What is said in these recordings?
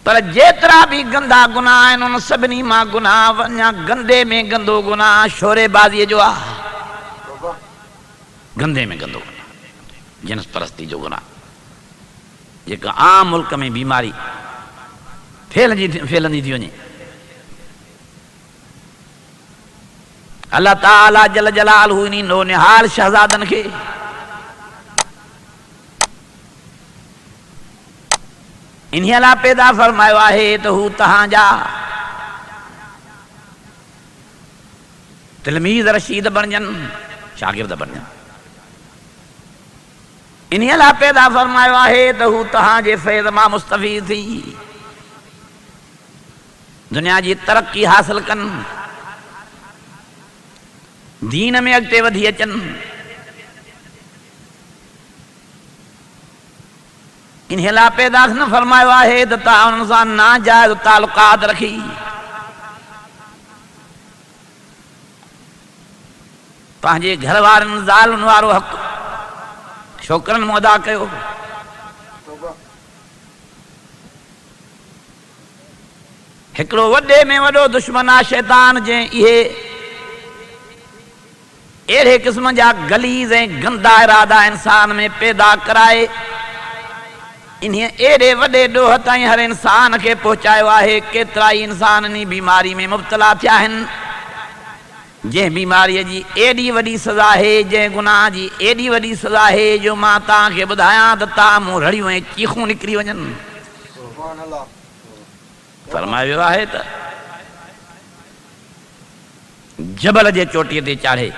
पर जेतरा भी गंदा गुनाह आहिनि उन सभिनी मां गुनाह वञा गंदे में गंदो गुनाह शोरेबाज़ीअ जो आहे। गंदे में गंदो गुनाह जिनस परस्ती जो गुनाह जेका आम मुल्क में बीमारी फैलंदी थी वञे। अल्लाह ताला जल जलालहू इन नो निहाल शहज़ादनि खे इन्हीअ लाइ पैदा फरमायो आहे त हू तव्हांजा तिलमीज़ रशीद बणजनि, शागिर्द बणजनि। इन्हीअ लाइ पैदा फरमायो आहे त हू तव्हांजे फैज़ मां मुस्तफ़ीद थी दुनिया जी तरक्की हासिल कनि, दीन में अॻिते वधी अचनि। इन्हीअ लाइ पैदा न फरमायो आहे त तव्हां उन्हनि सां नाजाइज़ तालुकात रखी पंहिंजे घर वारनि ज़ालुनि वारो हक़ छोकिरनि मूं अदा कयो। हिकिड़ो वॾे में वॾो दुश्मन आहे शैतान जंहिं इहे अहिड़े क़िस्म जा गलीज़ ऐं गंदा इरादा इंसान में पैदा कराए इन्हीअ एॾे वॾे ॾोह ताईं हर इंसान खे पहुचायो आहे। केतिरा ई इंसान इन बीमारी में मुब्तला थिया आहिनि जंहिं बीमारीअ जी एॾी वॾी सज़ा आहे, जंहिं गुनाह जी एॾी वॾी सज़ा आहे जो मां तव्हांखे ॿुधायां त तव्हां मूं रड़ियूं ऐं चीखूं निकिरी वञनि। फरमायो आहे त जबल जे चोटीअ ते चाढ़े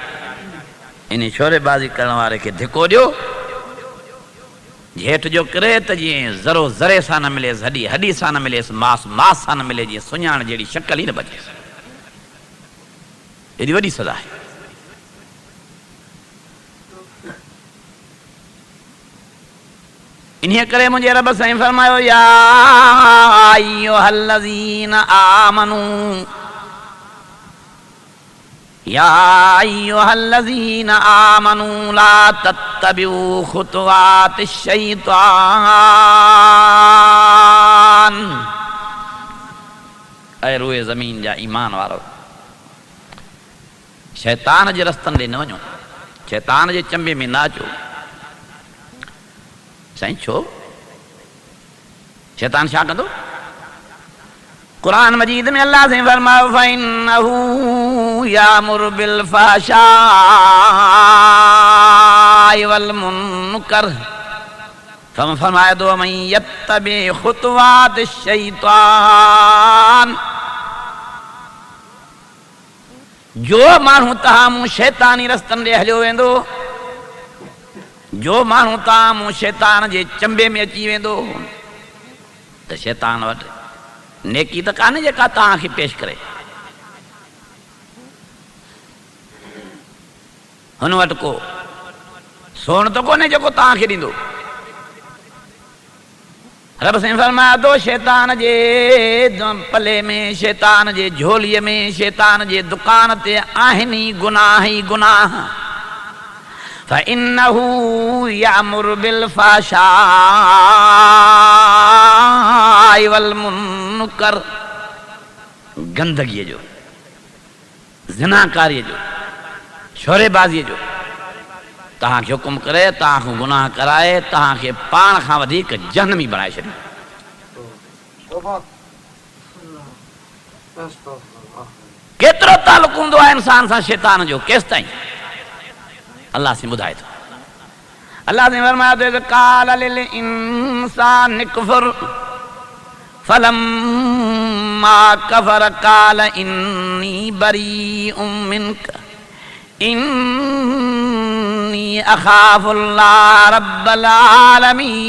इन शोरेबाज़ी करण वारे खे धिको ॾियो, हेठि जो किरे त जीअं ज़रो ज़रे सां न मिलेसि, हॾी हॾी सां न मिलेसि, मास मास सां न मिले, जीअं सुञाण जहिड़ी शक्ल ई न बचेसि। एॾी वॾी सज़ा आहे। इन्हीअ करे मुंहिंजे रब साईं फरमायो या अय्युहल्लज़ीन आमनू या अय्युहल्लज़ीन आमनू ला तत्तबिऊ खुतवातिश शैतान। ऐं रूए ज़मीन जा ईमान वारो शैतान जे रस्तनि ॾे न वञो, शैतान जे चंबे में न अचो। साईं छो? शैतान छा कंदो? कुरान मजीद में अल्लाह से फरमायो फइन्नहू यामुरु बिल फ़हशाइ वल मुनकर। फरमाया दो मन यत्तबि खुतवातिश शैतान। जो माण्हू तव्हां मूं शैतानी रस्तनि ॾे हलियो वेंदो, जो माण्हू तव्हां मूं शैतान जे चंबे में अची वेंदो त शैतान वटि नेकी त कान्हे जेका तव्हांखे पेश करे, हुन वटि को सोन त कोन्हे जेको तव्हांखे ॾींदो। रब साईं फरमाया तो शैतान जे पले में, शैतान जे झोलीअ में, शैतान जे दुकान ते आहिनि ई गुनाह ई गुनाह। फइन्नहू यामुरु बिल फ़हशाइ वल मुनकर। गंदगीअ जो, ज़िनाकारीअ जो, शोरेबाज़ीअ जो तव्हांखे हुकुम करे, तव्हांखां गुनाह कराए, तव्हांखे पाण खां वधीक जहन्नमी बणाए छॾे। केतिरो तालुक हूंदो आहे इंसान सां शैतान जो, केसि ताईं? अल्लाह से ॿुधाए थो। अल्लाह से फरमाया तो काल लिल इंसान कुफर फलम्मा कफर काल इन्नी बरीउम मिनका इन्नी अखाफुल्लाह रब्बल आलमीन।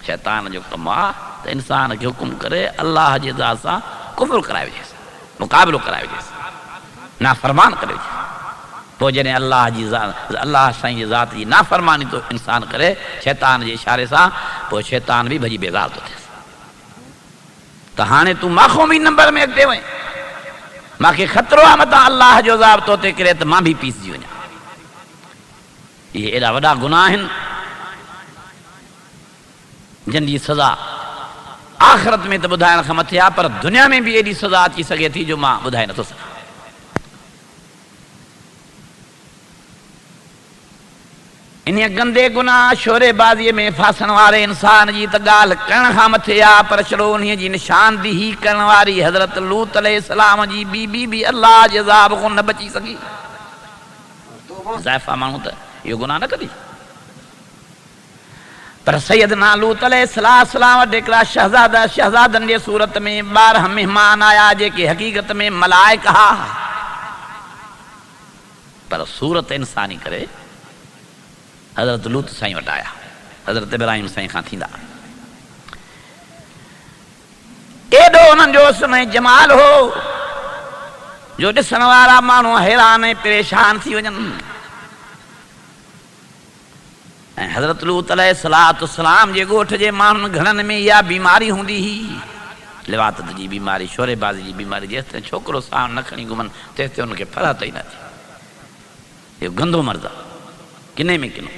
शैतान जो कम आहे त इंसान खे हुकुम करे अल्लाह जे ज़ात सां कुफर कराए विझेसि, मुक़ाबिलो कराए विझेसि, नाफ़रमान करे विझेसि। पोइ जॾहिं अल्लाह साईं जी ज़ात जी नाफ़रमानी तो इंसान करे शैतान जे इशारे सां, पोइ शैतान बि भॼी बेज़ार थो थिएसि त हाणे तूं माखो बि नंबर में अॻिते वञ, मूंखे ख़तरो आहे मथां अल्लाह जो ज़ाब तो ते किरे त मां बि पीसजी वञा। इहे एॾा वॾा गुनाह आहिनि जिन जी सज़ा आख़िरत में तो ॿुधाइण खां मथे आहे, पर दुनिया में भी एॾी सज़ा अची सघे थी जो मां ॿुधाए नथो सघां। इन गंदे गुनाह शोरेबाज़ीअ में फासण वारे इंसान जी त ॻाल्हि करण खां मथे आहे, पर छड़ो उन जी निशानदेही करण वारी हज़रत लूत अलैहिस्सलाम जी बीबी भी अल्लाह जे अज़ाब खां न बची सघी। ज़ाइफ़ा माण्हू त इहो गुनाह न कंदी, पर सैयदना लूत अलैहिस्सलाम वटि हिकिड़ा शहज़ादनि जे सूरत में 12 महिमान आया जेके हक़ीक़त में मलाइक हा, पर सूरत इंसानी करे हज़रत लूत साईं वटि आया, हज़रत इब्राहिम साईं खां थींदा। एॾो उन्हनि जो उसमें जमाल हो जो ॾिसण वारा माण्हू हैरान ऐं परेशान थी वञनि। ऐं हज़रत लूत अलैहिस्सलाम जे ॻोठ जे माण्हुनि घणनि में इहा बीमारी हूंदी हुई, लिवातत जी बीमारी, शोरेबाज़ी जी बीमारी। जेसिताईं छोकिरो साण न खणी घुमनि तेसिताईं हुनखे फरहत ई न थी। इहो गंदो मर्ज़ु आहे, किने में किनो।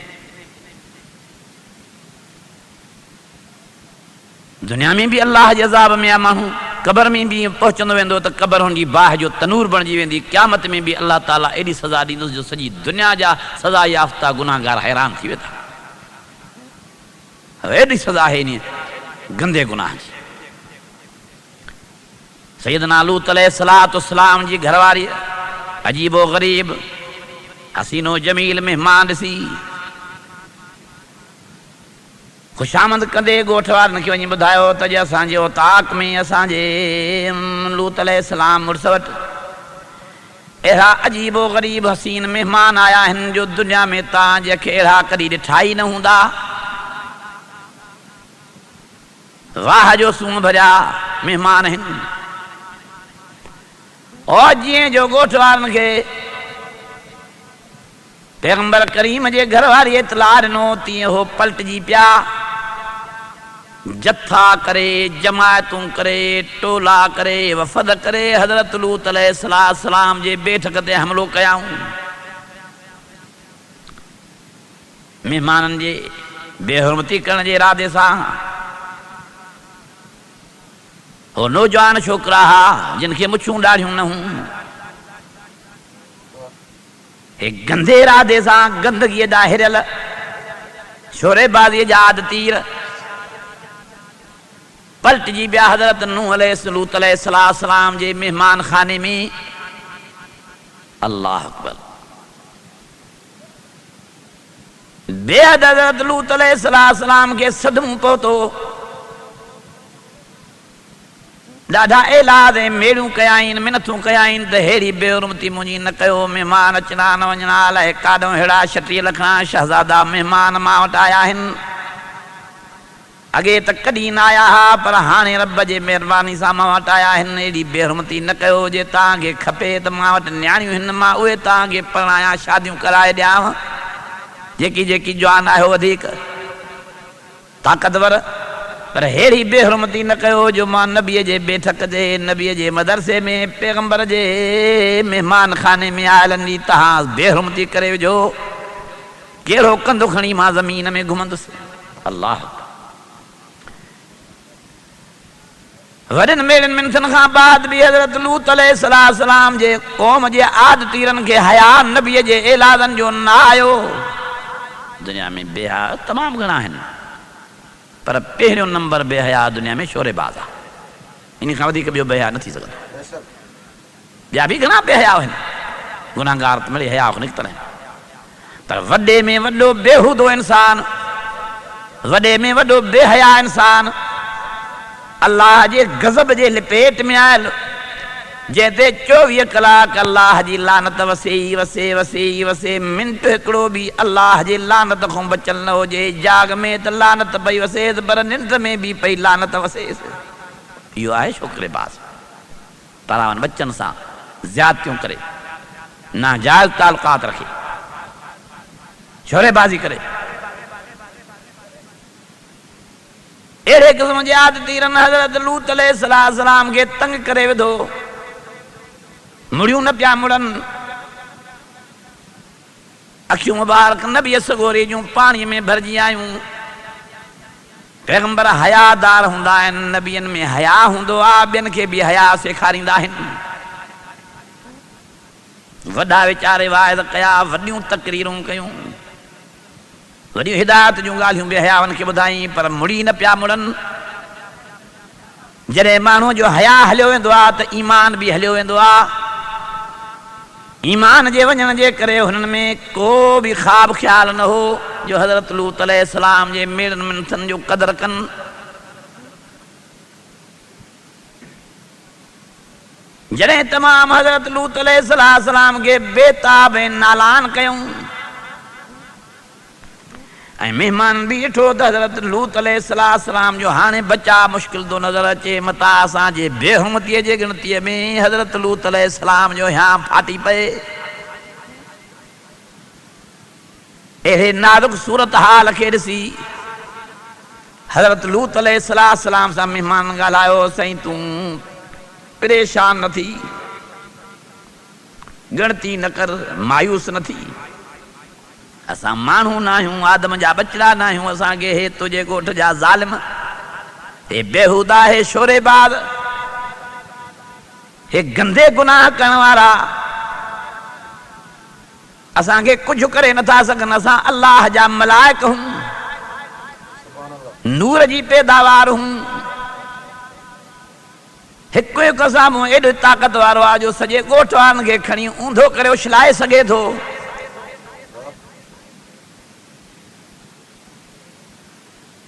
दुनिया में भी अल्लाह जे अज़ाब में आहे माण्हू, क़बर में भी पहुचंदो वेंदो त क़बर हुनजी बाहि जो तनूर बणिजी वेंदी। क़यामत में भी अल्लाह ताला एॾी सज़ा ॾींदुसि जो सॼी दुनिया जा सज़ा याफ़्ता गुनाहगार हैरान थी वेंदा। एॾी सज़ा आहे इन गंदे गुनाह जी। सैयदना लूत अलैहिस्सलाम जी घरवारी अजीबो ग़रीब हसीनो जमील मेहमान ॾिसी खुशामद कंदे ॻोठ वारनि खे वञी ॿुधायो त जे असांजे ओताक में असांजे लूत अलैहिस्सलाम मुड़ुस वटि अहिड़ा अजीबो ग़रीब हसीन मेहमान आया आहिनि जो दुनिया में तव्हां जंहिंखे अहिड़ा कॾहिं ॾिठा ई न हूंदा। वाह जो सूंह भरिया मेहमान आहिनि। और जीअं जो ॻोठ वारनि खे पैगंबर करीम जे घर वारी इतलाह ॾिनो, तीअं हो पलटजी पिया, जथा करे, जमायतूं करे, टोला करे, वफ़द करे हज़रत लूत अलैहिस्सलाम जे बेठक ते हमिलो कयाऊं। महिमाननि जे बेहुरमती करण जे इरादे सां हो नौजवान छोकिरा हा जिन खे मुछूं ॾाढ़ियूं न हुयूं, हे गंदे इरादे सां गंदगीअ जा हिरियल शोरेबाज़ीअ जा आदतीर पलटजी विया हज़रत नूह लूत अलैहिस्सलाम जे मेहमान खाने में। अल्लाह अकबर। बेहद हज़रत लूत अलैहिस्सलाम खे सदमो पहुतो। ॾाढा एलाज़ ऐं मेड़ियूं कयाईं, मिनथूं कयाईं त हेड़ी बेहुरमती मुंहिंजी न कयो। महिमान अचणा न वञणा अलाए काॾो अहिड़ा 36 लख शहज़ादा महिमान मां वटि आया आहिनि। अॻे त कॾहिं न आया हुआ, पर हाणे रब जे महिरबानी सां मां वटि आया आहिनि। एॾी बेहुरमती न कयो। जे तव्हांखे खपे त मां वटि न्याणियूं हिन, मां उहे तव्हांखे परणाया, शादियूं कराए ॾियांव। जेकी जेकी जवान आहे वधीक ताक़तवर, पर हेड़ी बेहुरमती न कयो जो मां नबीअ जे बेठक ते, नबीअ जे मदरसे में, पैगंबर जे महिमान खाने में आयलनि जी तव्हां बेहुरमती करे विझो। कहिड़ो कंधु खणी मां ज़मीन में घुमंदुसि। अल्लाह। वॾनि मेड़नि मिनथनि खां बाद बि हज़रत लूत अलैहिस्सलाम जे क़ौम जे आदतीरनि खे हया नबीअ जे एलाज़नि जो न आयो। दुनिया में बेहया तमामु घणा आहिनि, पर पहिरियों नंबर बेहया दुनिया में शोरेबाज़ आहे। इन खां वधीक ॿियो बेहया न थी सघंदो। ॿिया बि घणा बेहया आहिनि, गुनाहगार त मिड़ई हया निकितल आहिनि, पर वॾे में वॾो बेहूदो इंसान, वॾे में वॾो बेहया इंसान अल्लाह जे गज़ब जे लपेट में आयल, जंहिंते 24 कलाक अल्लाह जी लानत वसे वसे वसे वसे। मिंट हिकिड़ो बि अल्लाह जे लानत खां बचल न हुजे। जाग में त लानत पई वसेसि, पर निंड में बि पई लानत वसेसि। इहो आहे शोकरेबाज़। परावनि बच्चनि सां ज़्यादतियूं करे, नाजाइज़ तालुकात रखे, शोरेबाज़ी करे, अहिड़े क़िस्म जे आदतीरनि हज़रत लूत अलैहिस्सलाम खे तंग करे विधो। मुड़ियूं न पिया मुड़नि, अखियूं मुबारक न बि सगोरी जूं पाणीअ में भरिजी आयूं। पैगंबर हयादार हुंदा आहिनि, नबियनि में हया हूंदो आहे, ॿियनि खे बि हया सेखारींदा आहिनि। वॾा वीचारे वाइद कया, वॾियूं तकरीरूं कयूं, वॾियूं हिदायत जूं ॻाल्हियूं बि हयावनि खे ॿुधाई, पर मुड़ी न पिया मुड़नि। जॾहिं माण्हू जो हया हलियो वेंदो आहे त ईमान बि हलियो वेंदो आहे। ईमान जे वञण जे करे हुननि में को बि ख़्वाब ख़्याल न हो जो हज़रत लूत अलैहिस्सलाम जे मेड़नि मिनथनि जो क़दुरु कनि। जॾहिं तमामु हज़रत लूत अलैहिस्सलाम खे बेताब नालान कयूं ऐं महिमान बि ॾिठो त हज़रत लूत अलैहिस्सलाम जो हाणे बचा मुश्किल थो नज़र अचे, मता असांजे बेहुमतीअ जे गिणतीअ में हज़रत लूत अलैहिस्सलाम जो हियां फाटी पए। अहिड़े नाज़ुक सूरत हाल खे ॾिसी हज़रत लूत अलैहिस्सलाम सां महिमान ॻाल्हायो, साईं तूं परेशान न थी, गिणती न कर, मायूस न थी। असां माण्हू न आहियूं, आदम जा बचड़ा न आहियूं, असांखे हे तुंहिंजे ॻोठ जा ज़ालिम, हे बेहूदा, हे शोरेबाज़, हे गंदे गुनाह करण वारा असांखे कुझु करे नथा सघनि। असां अल्लाह जा मलाइक हूं, नूर जी पैदावार हूं। हिकु हिकु साम्हूं एॾो ताक़त वारो आहे जो सॼे ॻोठ वारनि खे खणी ऊंधो करे उछलाए सघे थो।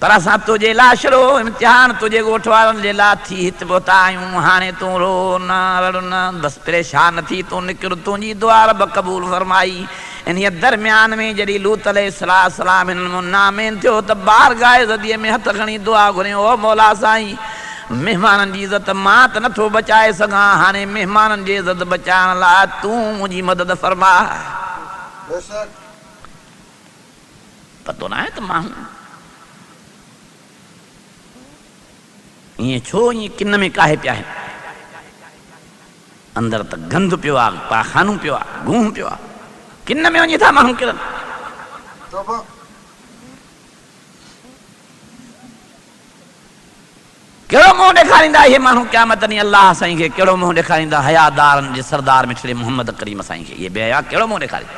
पर असां तुंहिंजे लाइ छड़ो इम्तिहान तुंहिंजे ॻोठ वारनि जे लाइ थी हिते पहुता आहियूं। हाणे तूं रो न, रड़ न, बसि परेशान न थी, तूं निकिर, तुंहिंजी दुआ रब क़बूल फरमाई। इन दरमियान में जॾहिं लूत अलैहिस्सलाम नामेन थियो त बारगाह ज़दीअ में हथ खणी दुआ घुरियो, ओ मौला साईं, महिमाननि जी इज़त मां त नथो बचाए सघां, हाणे महिमाननि जी इज़त बचाइण लाइ तूं मुंहिंजी मदद फरमा। पतो न आहे त माण्हू ईअं छो ईअं किन में काहे पिया आहिनि? अंदरि त गंद पियो आहे, पाखानू पियो आहे, गूं पियो आहे, किन में वञी था माण्हू किरनि। कहिड़ो मुंहुं ॾेखारींदा इहे माण्हू क़यामत ॾींहुं अलाह साईं खे? कहिड़ो मुंहुं ॾेखारींदा हयादारनि जे सरदार मिठड़े मोहम्मद करीम साईं खे? इहे बेहया कहिड़ो मुंहुं ॾेखारींदा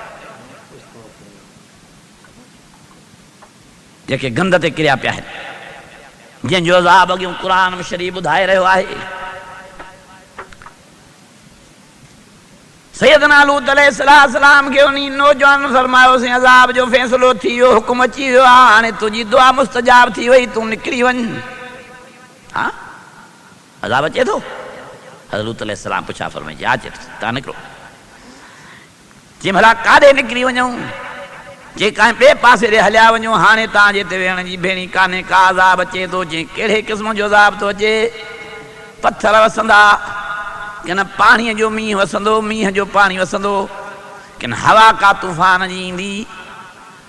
जेके गंद ते किरिया पिया आहिनि, जंहिंजो अज़ाब अॻियूं क़ुरान शरीफ़ ॿुधाए रहियो आहे। सैयदना लूत अलैहिस्सलाम खे उन नौजवान फरमायोसीं अज़ाब जो फ़ैसिलो थी वियो, हुकुम अची वियो आहे, हाणे तुंहिंजी दुआ मुस्तजाब थी वई, तूं निकिरी वञ। हाँ अज़ाब अचे थो? हज़रत लूत अलैहिस्सलाम पुछा फरमाई, अचे थो, तव्हां निकिरो। चई भला काॾे निकिरी वञूं? जे कंहिं ॿिए पासे ॾे हलिया वञो, हाणे तव्हांजे हिते वेहण जी भेणी कान्हे का। अज़ाब अचे थो, जे कहिड़े क़िस्म जो अज़ाब थो अचे? पत्थर वसंदा, किन पाणीअ जो मींहुं वसंदो, मींहं जो पाणी वसंदो, किन हवा का तूफ़ान जी ईंदी।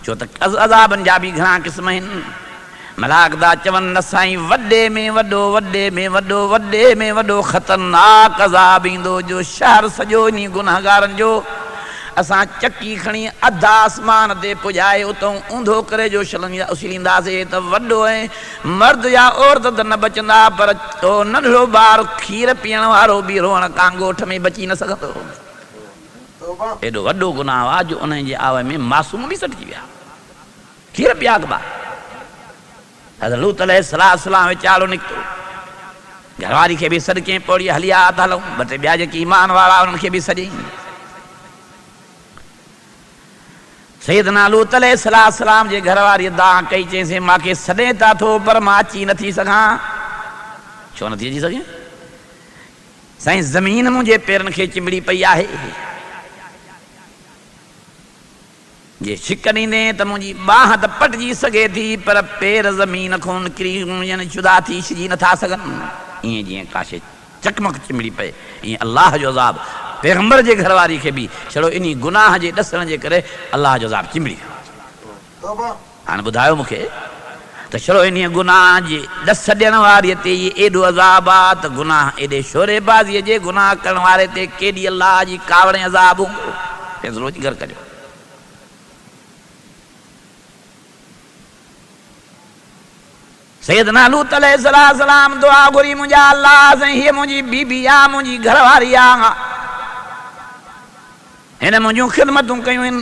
छो त अज़ाबनि जा बि घणा क़िस्म आहिनि। मलाकदा चवनि न साईं, वॾे में वॾो, वॾे में वॾो, वॾे में वॾो ख़तरनाक अज़ाब ईंदो जो शहर सॼो इन गुनाहगारनि जो असां चकी खणी अधा आसमान ते पुॼाए उतां ऊंधो करे जो उछलींदासीं त वॾो ऐं मर्द या औरत त न बचंदा, पर नंढड़ो ॿारु खीर पीअण वारो बि रोअण खां ॻोठ में बची न सघंदो। एॾो वॾो गुनाह आहे जो उन जे आव में मासूम बि सटिजी विया, खीर पिया अॻिबा। हज़रत लूत अलैहिस्सलाम वीचारो निकितो, घरवारी खे बि सॾु कयईं, पौड़ी हली आ त हलूं। ॿ टे ॿिया जेके ईमान वारा उन्हनि खे बि सॾियईं। सैयदना लूत अलैहिस्सलाम जे घरवारीअ दां कई, चईंसि मूंखे सॾे था थो पर मां अची नथी सघां। छो नथी अची सघे? साईं ज़मीन मुंहिंजे पेरनि खे चिंबड़ी पई आहे। जे छिक ॾींदे त मुंहिंजी बांह त पटिजी सघे थी, पर पेर ज़मीन खां निकिरी यानी जुदा थी छिजी नथा सघनि। ईअं जीअं काशे चकमक चिंबड़ी पए, ईअं अलाह जो अज़ाब पैगंबर जे घरवारी खे बि छड़ो इन गुनाह जे ॾसण जे करे अलाह जो अज़ाब चिंबड़ी वियो। हाणे ॿुधायो मूंखे त छड़ो इन गुनाह जे ॾस ॾियण वारीअ ते इहे एॾो अज़ाब आहे त गुनाह एॾे शोरेबाज़ीअ जे गुनाह करण वारे ते केॾी अलाह जी कावड़े अज़ाब हूंदो? फ़ैसिलो घर करियो। सैयदना लूत अलैहिस्सलाम दुआ घुरी मुंहिंजा अल्लाह साईं हीअ मुंहिंजी बीबी आहे मुंहिंजी घरवारी आहे हिन मुंहिंजूं ख़िदमतूं कयूं आहिनि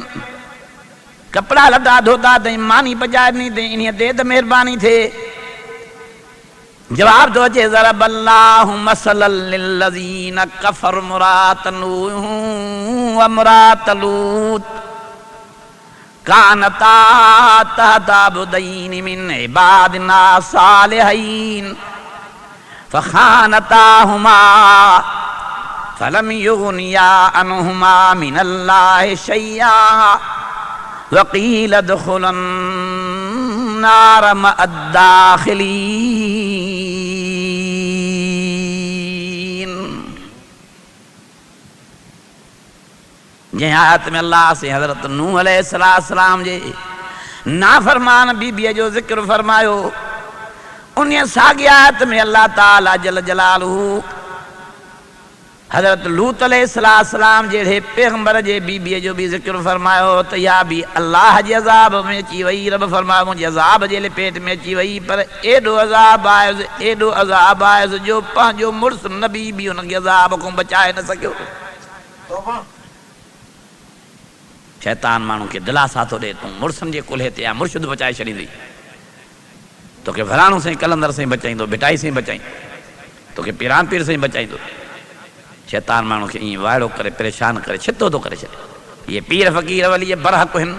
कपिड़ा लटा धोता अथई मानी पचाए ॾिनी अथई इन्हीअ ते त महिरबानी थिए जवाब थो अचे ज़रब अल्लाहु मसलन लिल्लज़ीन कफ़र मुरात नूह व मुरात लूत कानता तहता अब्दैन मिन इबादिना सालिहीन फखानताहुमा फलम युगनिया अन्हुमा मिनल्लाहि शैया वक़ील दुखुलन नार मअद्दाखिलीन। जंहिं आयत में अल्लाह से हज़रत नूह अलैहिस्सलाम जे नाफरमान बीबीअ जो ज़िक्र फरमायो उन साॻी आयत में अल्लाह ताला जल जलालहू हज़रत लूत अलैहिस्सलाम जहिड़े पैगंबर जे बीबीअ जो बि ज़िक्र फरमायो त इहा बि अल्लाह जे अज़ाब में अची वई रब फरमायो मुंहिंजे अज़ाब जे लपेट में अची वई पर एॾो अज़ाब आयुसि जो पंहिंजो मुड़ुसु नबी बि हुनखे अज़ाब खां बचाए न सघियो। शैतान माण्हू खे दिलासा थो ॾे तूं मुड़ुसनि जे कुल्हे ते मुर्शिद बचाए छॾींदी तोखे फलाणो साईं कलंदर साईं बचाईंदो भिटाई साईं बचाईंदो तोखे पीरान पीर साईं बचाईंदो। शैतान माण्हू खे ईअं वाइड़ो करे परेशान करे छितो थो करे छॾे इहे पीर फ़क़ीर वली बरहक़ आहिनि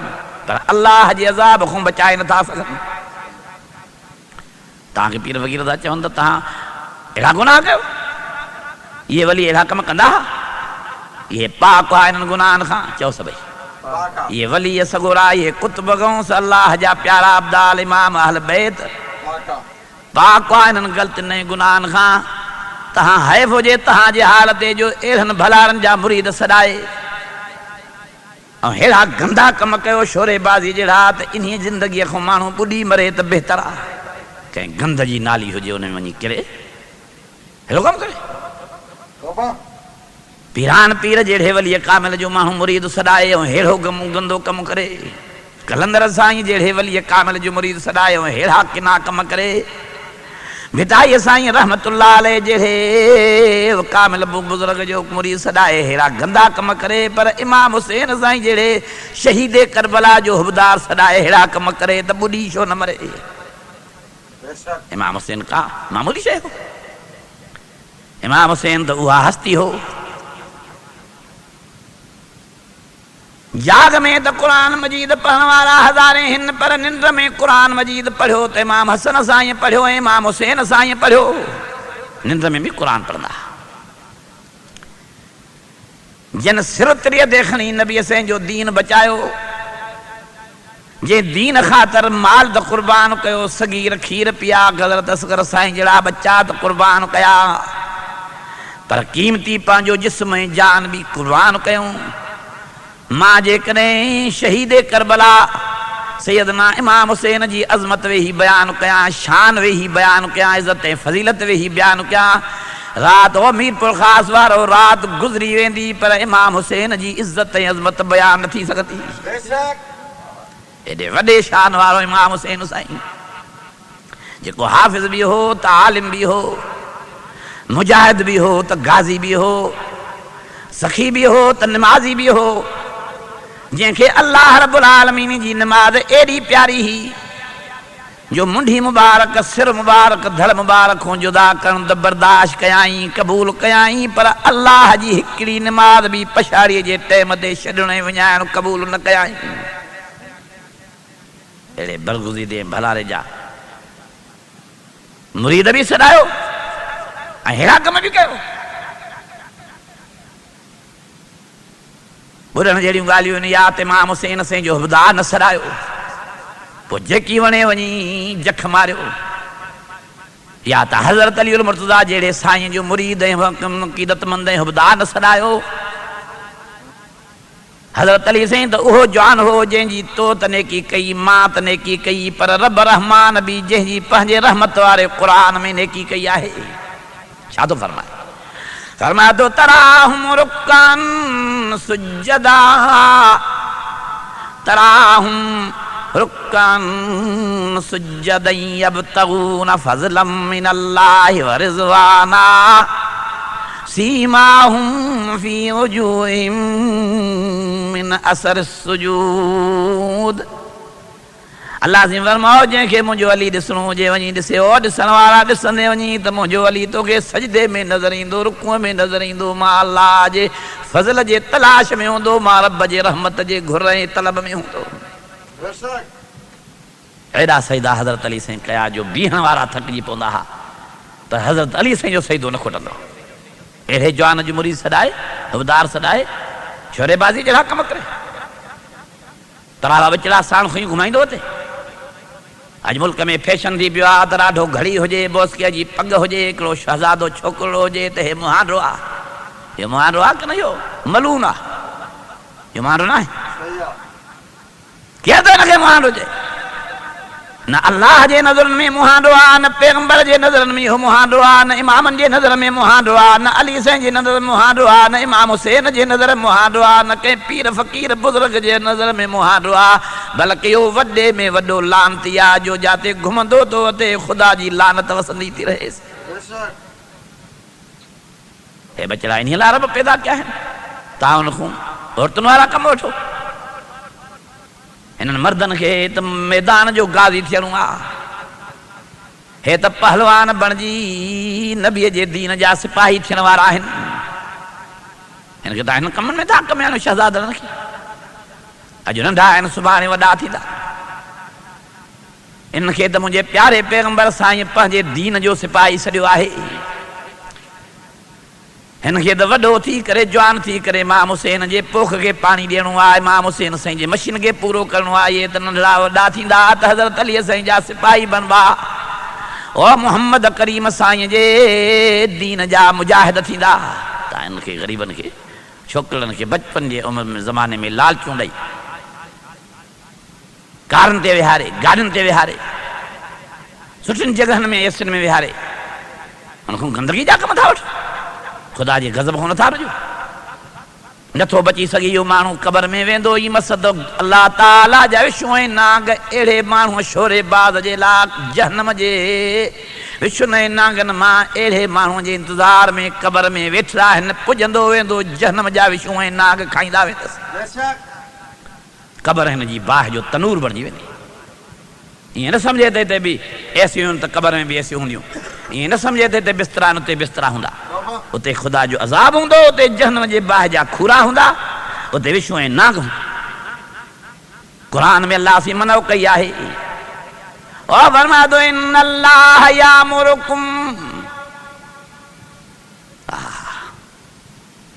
पर अल्लाह जे अज़ाब खां बचाए नथा सघनि। तव्हांखे पीर फ़क़ीर था चवनि त तव्हां अहिड़ा गुनाह कयो इहे वली अहिड़ा कम कंदा इहे पाक आहे हिननि गुनाहनि खां चओ सभई ये वली सगोरा ये कुतुब गौस अल्लाह जा प्यारा अब्दाल इमाम अहल बैत पाक आहिनि ग़लति न गुनाहनि खां। तहां हैफ़ हुजे तहां जे हाल ते जो अहिड़नि भलारनि जा मुरीद सॾाए ऐं अहिड़ा गंदा कम कयो शोरेबाज़ी जहिड़ा त इन्हीअ ज़िंदगीअ खां माण्हू ॿुॾी मरे त बहितर आहे कंहिं गंद जी नाली हुजे उन में वञी किरे अहिड़ो कमु करे पीरान पीर जहिड़े वलीअ कामिल जो माण्हू मुरीद सॾाए ऐं अहिड़ो गंदो कमु करे कलंदर साईं जहिड़े वलीअ कामिल जो मुरीद सॾाए ऐं अहिड़ा किना कम करे भिटाई साईं रहमतुल्लाह अलैह जहिड़े कामिल बुज़ुर्ग जो मुरीद सॾाए अहिड़ा गंदा कम करे पर इमाम हुसैन साईं जहिड़े शहीद करबला जो हुबदार सॾाए अहिड़ा कम करे त ॿुॾी छो न मरे। इमाम हुसैन का मामूली शइ हो इमाम हुसैन त उहा हस्ती हो जाग में तो कुरान मजीद पढ़ने वाला हज़ारे हिन पर निंड में कुरान मजीद पढ़ो तो इमाम हसन साईं पढ़ो इमाम हुसैन साईं पढ़ो निंड में भी कुरान पढ़ंदा जिन सिरतरीअ देखणी नबी साईं जो दीन बचायो जे दीन ख़ातिर माल त कुर्बान कयो सगीर खीर पिया हज़रत असगर साईं जहिड़ा बच्चा त कुर्बान कया पर कीमती पंहिंजो जिस्म ऐं जान भी कुर्बान कयूं। मां जेकॾहिं शहीद करबला सैयदना इमाम हुसैन जी अज़मत वेही बयान कयां शान वेही बयान कयां इज़्ज़त ऐं फज़ीलत वेही बयान कयां रात हो मीरपुर ख़ास वारो रात गुज़री वेंदी पर इमाम हुसैन जी इज़्ज़त ऐं अज़मत बयान न थी सघंदी। एॾे वॾे शान वारो इमाम हुसैन साईं जेको हाफ़िज़ भी हो त आलिम भी हो मुजाहिद भी हो त गाज़ी भी हो सखी भी हो त नमाज़ी भी हो जंहिंखे अल्लाह रब्बुल आलमीन जी नमाज़ एॾी प्यारी ही जो मुंडी मुबारक सिर मुबारक धड़ मुबारक हों जुदा करण त बर्दाश्त कयाई क़बूल कयाई पर अल्लाह जी हिकिड़ी नमाज़ भी पछाड़ीअ जे टाइम ते छॾण ऐं विञाइण क़बूल न कयाई। अहिड़े बरगुज़ीदे भलारे जा मुरीद भी सॾायो ऐं अहिड़ा कम भी कयो ॿुधण जहिड़ियूं ॻाल्हियूं आहिनि या त इमाम हुसैन साईं जो हुबदार न सॾायो पोइ जेकी वणे वञी जख मारियो या त हज़रत अली मुर्तज़ा जहिड़े साईं जो मुरीद ऐं अक़ीदतमंद ऐं हुबदार न सॾायो। हज़रत अली साईं त उहो जवान हो जंहिंजी तो त नेकी कई मां त नेकी कई पर रब रहमान बि जंहिंजी पंहिंजे रहमत वारे क़ुरान में नेकी कई आहे। छा थो फरमाए फरमाए तो तराहुम रुक्कन सुज्जदा तराहुम रुक्कन सुज्जदन यब्तगून फज़लन मिनल्लाहि व रिज़वाना सीमाहुम फी वजूहिहिम मिन असर सुजूद। अल्लाह से फरमाओ जंहिंखे मुंहिंजो अली ॾिसणो हुजे वञी ॾिसे, ओ ॾिसण वारा ॾिसंदे वञी त मुंहिंजो अली तोखे सजदे में नज़र ईंदो, रुकुअ में नज़र ईंदो। मां अल्लाह जे फज़ल जे तलाश में हूंदो, मां रब जे रहमत जे घुर ऐं तलब में हूंदो। एॾा सजदा हज़रत अली साईं कया जो बीहण वारा थकिजी पवंदा हुआ त हज़रत अली साईं जो सजदो न खुटंदो। अहिड़े जवान जो मुरीद सॾाए, हवदार सॾाए, छोरेबाज़ी जहिड़ा कम करे, तरावा विचड़ा साण खुयूं घुमाईंदो हुते। अॼु मुल्क में फैशन थी पियो आहे त ॾाढो घड़ी हुजे, बोस्कीअ जी पग हुजे, हिकिड़ो शहज़ादो छोकिरो हुजे त हे मुहांडो आहे। इहो मुहांडो आहे की न? इहो मलून आहे, इहो मुहांडो न आहे। केरु त हिनखे मुहांडो चए? न अल्लाह जे नज़रनि में मुहांडो आहे, न पैगंबर जे नज़रनि में इहो मुहांडो आहे, न इमामनि जे नज़र में मुहांडो आहे, न अली साईं जे नज़र में मुहांडो आहे, न इमाम हुसैन जे नज़र में मुहांडो आहे, न कंहिं पीर फ़क़ीर बुज़ुर्ग जे नज़र में मुहांडो आहे, बल्कि इहो वॾे में वॾो लानती आहे जो जिते घुमंदो थो उते ख़ुदा जी लानत वसंदी थी रहेसि। हे बचड़ा इन लाइ रब पैदा कया आहिनि। तव्हां उन खां औरतुनि वारा कम वठो। हिननि मर्दनि खे त मैदान जो गाज़ी थियणो आहे, हे त पहलवान बणिजी नबीअ जे दीन जा सिपाही थियण वारा आहिनि। हिनखे त हिन कमनि में था कमाइनि शहज़ादनि खे। अॼु नंढा आहिनि, सुभाणे वॾा थींदा। इनखे त मुंहिंजे प्यारे पैगंबर साईं पंहिंजे दीन जो सिपाही सॾियो आहे। हिनखे त वॾो थी करे, जवान थी करे इमाम हुसैन जे पोख खे पाणी ॾियणो आहे, इमाम हुसैन साईं जे मशीन खे पूरो करिणो आहे। इहे त नंढड़ा वॾा थींदा त हज़रत अली साईं जा सिपाही बनबा, ओ मोहम्मद करीम साईं जे दीन जा मुजाहिद थींदा। त हिनखे ग़रीबनि खे, छोकिरनि खे बचपन जे उमिरि में ज़माने में लालचूं ॾेई कारनि ते विहारे, गाॾियुनि ते विहारे, सुठियुनि जॻहनि में एसियुनि में विहारे, हुनखां गंदगी जा कम था वठो। ख़ुदा जे गज़ब खां नथा रुॼो। नथो बची सघे इहो माण्हू क़बर में वेंदो ई मसद अल्लाह ताला जा विश्व ऐं नांग अहिड़े माण्हू शोरे बाज़ जे लाइ जहन्नम जे विश्व ऐं नांगनि मां अहिड़े माण्हूअ जे इंतज़ार में क़बर में वेठा आहिनि। पुॼंदो वेंदो जहन्नम जा विश्व ऐं नांग खाईंदा वेंदसि। क़बर हिन जी बाहि जो तनूर बणिजी वेंदी। ईअं न सम्झे त हिते बि एसियूं त क़बर में बि एसियूं हूंदियूं। ईअं न सम्झे त हिते बिस्तरा न, उते बिस्तरा हूंदा। उते ख़ुदा जो अज़ाब हूंदो, उते जहन्नम जे बाहि जा खूरा हूंदा, उते विश्व ऐं नांग हूंदा। क़ुरान में अल्लाह सी मनो कई आहे, ओ फरमादो इन अल्लाह यामुरुकुम,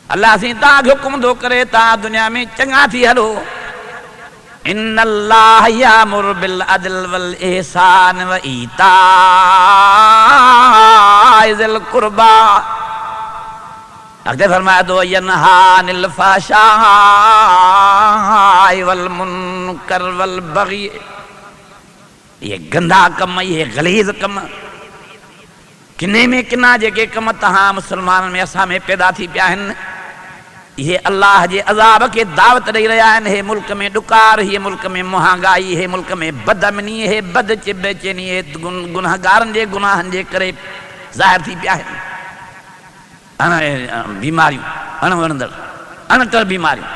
अल्लाह सी तव्हांखे हुकुम थो करे तव्हां दुनिया में चङा थी हलो। इन अल्लाह यामुरु बिल अदल वल इहसान व ईताइ ज़िल कुर्बा। अॻिते फरमाए थो यनहा अनिल फ़हशाइ वल मुनकर वल बग़ी। ये गंदा कम, ये गलीज़ कम, किने में किना जेके कम तव्हां मुसलमाननि में असां में पैदा थी पिया आहिनि, ये अल्लाह जे अज़ाब के दावत ॾेई रहिया आहिनि। हे मुल्क में ॾुकार, हे मुल्क में महांगाई, हे मुल्क में बदअमनी, हे बद बेचैनी, हे गुनाहगारनि जे गुनाहनि जे करे ज़ाहिर थी पिया आहिनि। बीमारियूं, अणवणंदड़ अणटर बीमारियूं,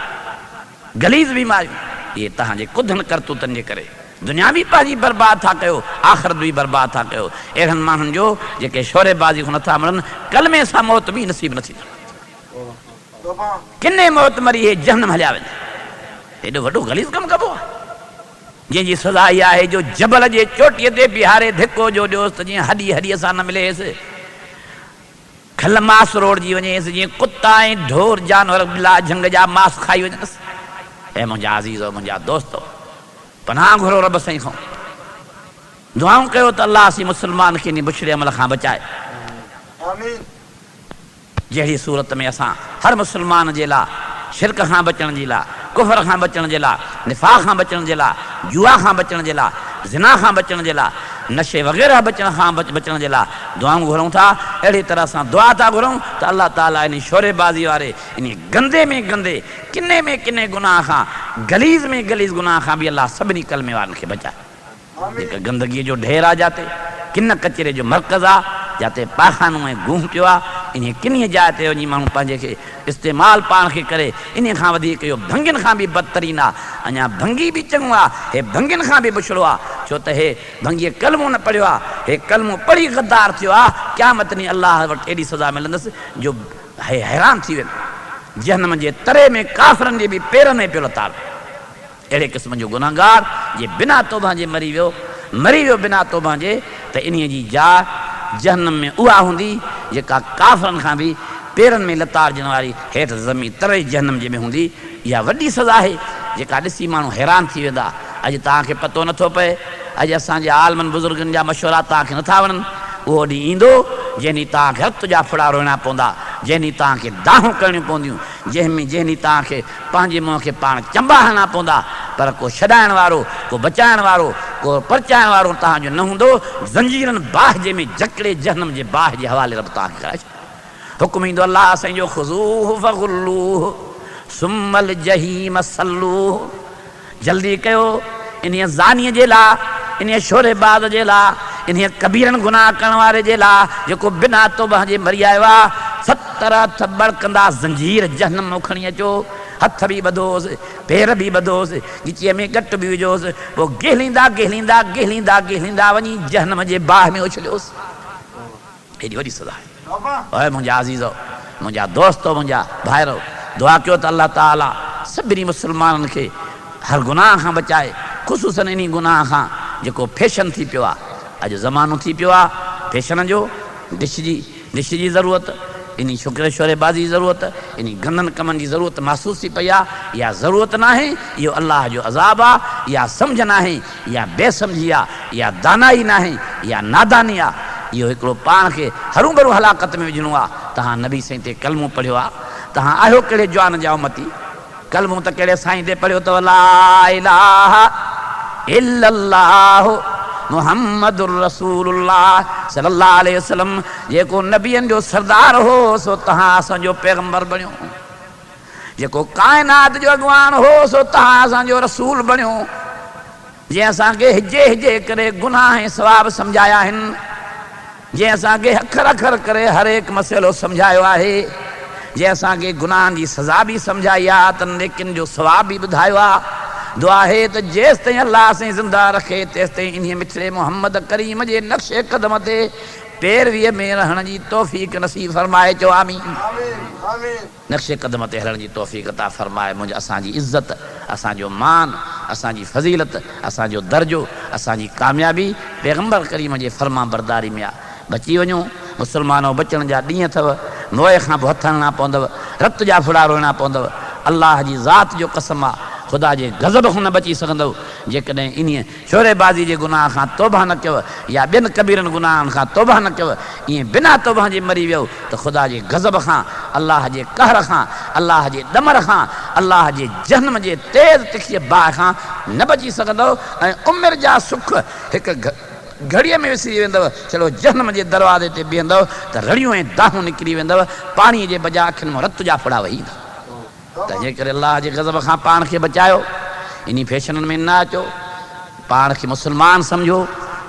गलीज़ बीमारियूं, इहे तव्हांजे कुधनि करतूतनि जे करे दुनिया बि पंहिंजी बर्बाद था कयो, आख़िरत बि बर्बाद था कयो। अहिड़नि माण्हुनि जो जेके शोरेबाज़ी खां नथा मरनि, कलमे सां मौत बि नसीब न थींदी। किने मौत मरी हे जहन्नम हलिया वञे। हेॾो वॾो गलीज़ कमु कबो आहे, जंहिंजी सज़ा इहा आहे जो जबल जे चोटीअ ते बीहारे धिको जो ॾियोसि त जीअं हॾी हॾीअ सां न मिलेसि, खल मांस रोड़जी वञेसि, जीअं कुता ऐं ढोर जानवर बिला झंग जा मांस खाई वञसि। ऐं मुंहिंजा अज़ीज़ो, मुंहिंजा दोस्तो, पनाह घुरो रब साईं खां, दुआऊं कयो त अल्लाह सी मुस्लमान खे इन बुछड़े अमल खां बचाए। जहिड़ी सूरत में असां हर मुसलमान जे लाइ शिरक खां बचण जे लाइ, कुफर खां बचण जे लाइ, निफाक़ खां बचण जे लाइ, जुआ खां बचण जे लाइ, ज़िना खां बचण जे लाइ, नशे वग़ैरह बचण जे लाइ दुआऊं घुरूं था। अहिड़ी तरह सां दुआ था घुरूं त अल्लाह ताला इन शोरेबाज़ी वारे इन गंदे में गंदे किने में किने गुनाह खां गलीज़ में गलीज़ गुनाह खां बि अल्लाह सभिनी कलमे वारनि खे बचाए। जेका गंदगीअ जो ढेर आहे जाते किन कचिरे जो मर्कज़ आहे जाते पाखानो ऐं गुम पियो आहे इन किनी जाइ ते वञी माण्हू पंहिंजे खे इस्तेमालु पाण खे करे इन खां वधीक इहो भंगियुनि खां बि बदतरीन आहे। अञा भंगी बि चङो आहे, हे भंगियुनि खां बि बुछड़ो आहे छो त हे भंगीअ कलमो न पढ़ियो आहे, हे कलमो पढ़ी गद्दार थियो आहे। क़यामत ॾींहुं अलाह वटि एॾी सज़ा मिलंदसि जो हैरान थी वेंदो। जहन्नम जे तरे में काफ़िरनि जे बि पेरनि में पियो लताड़। अहिड़े क़िस्म जो गुनाहगार जे बिना तौबा जे मरी वियो बिना तौबा जे त इन जी जाइ जहन्नम में उहा हूंदी जेका काफ़िरनि खां बि पेरनि में लताड़जण वारी हेठि ज़मीन तरे जहन्नम जे में हूंदी। इहा वॾी सज़ा आहे जेका ॾिसी माण्हू हैरान थी वेंदा। अॼु तव्हांखे पतो नथो पए, अॼु असांजे आलमनि बुज़ुर्गनि जा मशवरा तव्हांखे नथा वणनि। उहो ॾींहुं ईंदो जंहिं ॾींहुं तव्हांखे हथ जा फुड़ा रोइणा पवंदा, जंहिं ॾींहुं तव्हांखे दाहूं करणियूं पवंदियूं, जंहिं ॾींहुं तव्हांखे पंहिंजे मुंहं खे पाण चंबा हणणा पवंदा, पर को छॾाइण वारो, को बचाइण वारो, को परचाइण वारो तव्हांजो न हूंदो। ज़ंजीरनि बाहि जे में जकड़े जहन्नम जे बाहि जे हवाले रब तव्हांखे कराए छॾियो। हुकुम ईंदो अलाह असांजो ख़ुज़ूह फग़ुल्लूह सुम्मल जहीम सल्लूह। जल्दी कयो इन ज़ानीअ जे लाइ, इन शोरेबाज़ जे लाइ, इन कबीरनि गुनाह करण वारे जे लाइ जेको बिना तौबा जे मरी आयो आहे, 70 हथ बड़कंदा ज़ंजीर जहन्नम में खणी अचो। हथ बि ॿधोसि, पेर बि ॿधोसि, गिचीअ में गट बि विझोसि, पोइ गिहलींदा वञी जहन्नम जे बाहि में उछलियोसि। हेॾी वॾी सज़ा आहे। ओए मुंहिंजा अज़ीज़ो, मुंहिंजा दोस्तो, मुंहिंजा भाइरो, दुआ कयो त अल्लाह ताला सभिनी मुस्लमाननि खे हर गुनाह खां बचाए, ख़ुसूसन इन गुनाह खां जेको फैशन थी पियो आहे। अॼु ज़मानो थी पियो आहे फैशन जो, डिश जी ज़रूरत, इन शोरेबाज़ी जी ज़रूरत, इन गंदनि कमनि जी ज़रूरत महसूस थी पई आहे। इहा ज़रूरत न आहे, इहो अलाह जो अज़ाब आहे। इहा सम्झ न आहे, इहा बेसम्झी आहे, इहा दानाई न आहे, इहा नादानी आहे। इहो हिकिड़ो पाण खे हरू भरू हलाकत में विझणो आहे। तव्हां नबी साईं ते कलमो पढ़ियो आहे, तव्हां आहियो कहिड़े जवान जा उम्मती? कलमो त कहिड़े साईं ते पढ़ियो अथव? ला इलाहा इल्लल्लाह मुहम्मदुर रसूलुल्लाह सल्लल्लाहु अलैहि वसल्लम। जेको नबियनि जो सरदार हो सो तव्हां असांजो पैगंबर बणियो। जेको काइनात जो अॻवान हो सो तव्हां असांजो रसूल बणियो। जंहिं असांखे हिजे करे गुनाह ऐं सवाब सम्झाया आहिनि, जंहिं असांखे अखर करे हर हिकु मसइलो सम्झायो आहे, जंहिं असांखे गुनाहनि जी सज़ा बि सम्झाई आहे त नेकिन जो सवाब बि ॿुधायो आहे। दुआ आहे त जेसि ताईं अलाह साईं ज़िंदा रखे तेसि ताईं इन मिठड़े मोहम्मद करीम जे नक्शे कदम ते पैरवीअ में रहण जी तौफ़ीक़ नसीब फरमाए। चओ आमीन। नक्शे कदम ते हलण जी तौफ़ीक़ अता फरमाए। मुंहिंजी असांजी इज़त, असांजो मान, असांजी फज़ीलत, असांजो दर्जो, असांजी कामयाबी पैगंबर करीम जे फर्मा बरदारी में आहे। बची वञो, मुस्लमानो बचण जा ॾींहं अथव। नोए खां पोइ हथ हणणा पवंदव, रत जा फुड़ा रोइणा पवंदव। अलाह जी ज़ात जो कसम आहे, ख़ुदा जे गज़ब खां न बची सघंदव जेकॾहिं इन शोरेबाज़ी जे गुनाह खां तौबा न कयो या ॿियनि कबीरनि गुनाहनि खां तौबा न कयो। ईअं बिना तौबा जे मरी वियो त ख़ुदा जे गज़ब खां, अलाह जे कहर खां, अलाह जे ॾमर खां, अलाह जे जहन्नम जे तेज़ तिखीअ बाहि खां न बची सघंदव। ऐं उमिरि जा सुख हिकु घड़ीअ में विसरी वेंदव। चलो जहन्नम जे दरवाज़े ते बीहंदव त रड़ियूं ऐं दाहूं निकिरी वेंदव, पाणीअ जे बजाय अखियुनि में रत जा फुड़ा वही ईंदा। तंहिंजे करे अलाह जे गज़ब खां पाण खे बचायो, इन फैशननि में न अचो, पाण खे मुस्लमान सम्झो।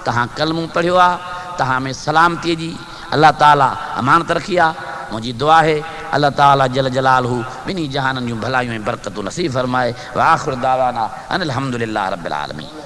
तव्हां कलमो पढ़ियो आहे, तव्हां में सलामतीअ जी अलाह ताला अमानत रखी आहे। मुंहिंजी दुआ आहे अल्लाह ताला जल जलालहू ॿिन्ही जहाननि जूं भलायूं ऐं बरकतूं नसीब फरमाए। व आख़िर दावाना अनिल हम्दुलिल्लाह रब्बिल आलमीन।